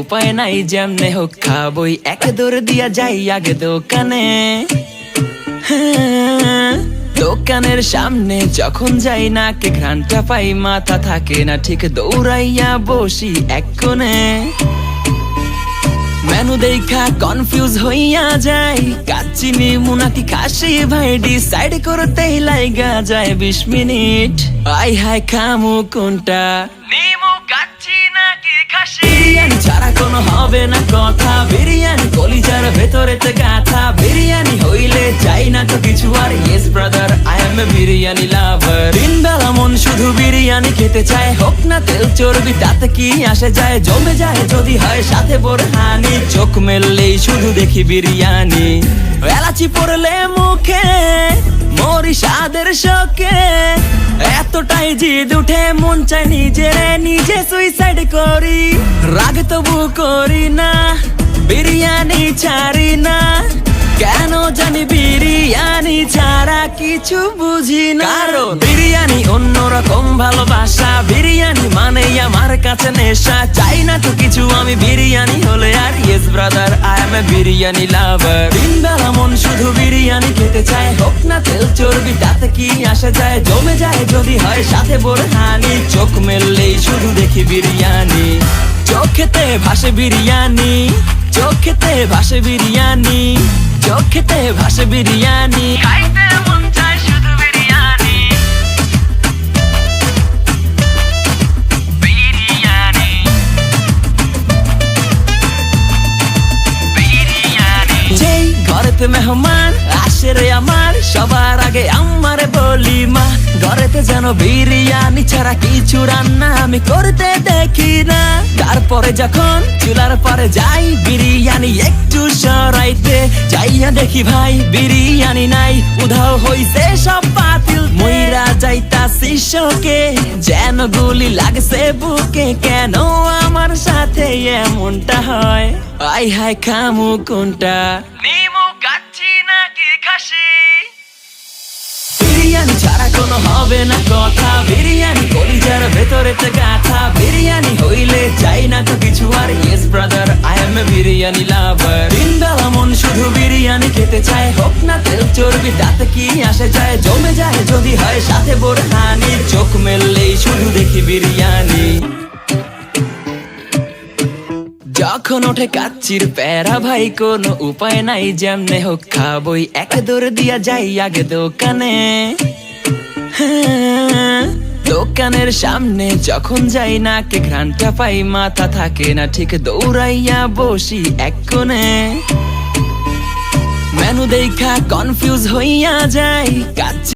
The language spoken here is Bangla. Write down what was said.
উপায় নাই, যেমনে হোক খাবই, এক দৌড় দিয়া যাই আগে দোকানে। দোকানের সামনে যখন যাই নাকে ঘ্রাণটা পাই, মাথা থাকে না ঠিক, দৌড়াইয়া বসি এক কোণে। মেনু দেখা কনফিউজ হইয়া যাই, কাচ্চিনি মুনাকি খাসি ভাই ডিসাইড করতেই লাইগা যায় 20 মিনিট। আই হাই খামু কোনটা, নিমু কাচ্চি নাকি খাসি? বিরিয়ানি ছাড়া কোনো হবে না কথা, বিরিয়ানি কলিজার ভেতরেতে গাথা। বিরিয়ানি হইলে চাই না তো কিছু আর, yes brother I M A biryani লাভার। দিন বেলা মন শুধু বিরিয়ানি খেতে চায়, হোক না তেল চর্বি তাতে কি আসে যায়, জমে যায় যদি হয় সাথে বোরহানি। চোখ মেললেই শুধু দেখি বিরিয়ানি, এলাচি পড়লে মুখে মরি স্বাদের শোকে। এতটাই জিদ উঠে মন চাই নিজে সুইসাইড করি, রাগ তবু করি না, বিরিয়ানি ছাড়ি না। কেন জানি বিরিয়ানি ছাড়া কিছু বুঝি না, কারণ বিরিয়ানি অন্যরকম ভালোবাসা। বিরিয়ানি মানেই আমার কাছে নেশা, চাই না তো কিছু আমি বিরিয়ানি হলে আর, yes brother I M A biryani লাভার। দিন বেলা মন শুধু বিরিয়ানি খেতে চায়, হোক না তেল চর্বি তাতে কি আসে যায়, জমে যায় যদি হয় সাথে বোরহানি। চোখ মেললেই শুধু দেখি বিরিয়ানি, চোখেতে ভাসে বিরিয়ানি, চোখেতে ভাসে বিরিয়ানি, চোখেতে ভাসে বিরিয়ানি। খাইতে মন চায় শুধু বিরিয়ানি, বিরিয়ানি, বিরিয়ানি। যেই ঘরেতে মেহমান আসে রে আমার, সবার আগে আমারে বলি মা, ঘরেতে যেন বিরিয়ানি ছাড়া কিছু রান্না আমি করতে দেখি না। তারপরে যখন চুলার পরে যাই বিরিয়ানি একটু সরাইতে, যাইয়া দেখি ভাই বিরিয়ানি নাই, উধাও হইছে সব পাতিল। মইরা যাইতাছি শোকে, যেন গুলি লাগছে বুকে, কেন আমার সাথে এমনটা হয়? আই হাই খামু কোনটা, নিমু কাচ্চি নাকি খাসি? বিরিয়ানি ছাড়া কোনো হবে না কথা, বিরিয়ানি কলিজার ভেতরেতে গাথা। বিরিয়ানি হইলে চাই না তো কিছু আর, yes brother I M A biryani লাভার। দিন বেলা মন শুধু বিরিয়ানি খেতে চায়, হোক না তেল চর্বি তাতে কি আসে যায়, জমে যায় যদি হয় সাথে বোরহানি। চোখ মেললেই শুধু দেখি বিরিয়ানি, যখন ওঠে কাচ্চির প্যারা ভাই কোনো উপায় নাই, যেমনে হোক খাবই, এক দৌড় দিয়া যাই আগে দোকানে। দোকানের সামনে যখন যাই নাকে ঘ্রাণটা পাই, মাথা থাকে না ঠিক, দৌড়াইয়া বসি এক কোণে। মেনু দেখা কনফিউজ হইয়া যাই, কাচ্চি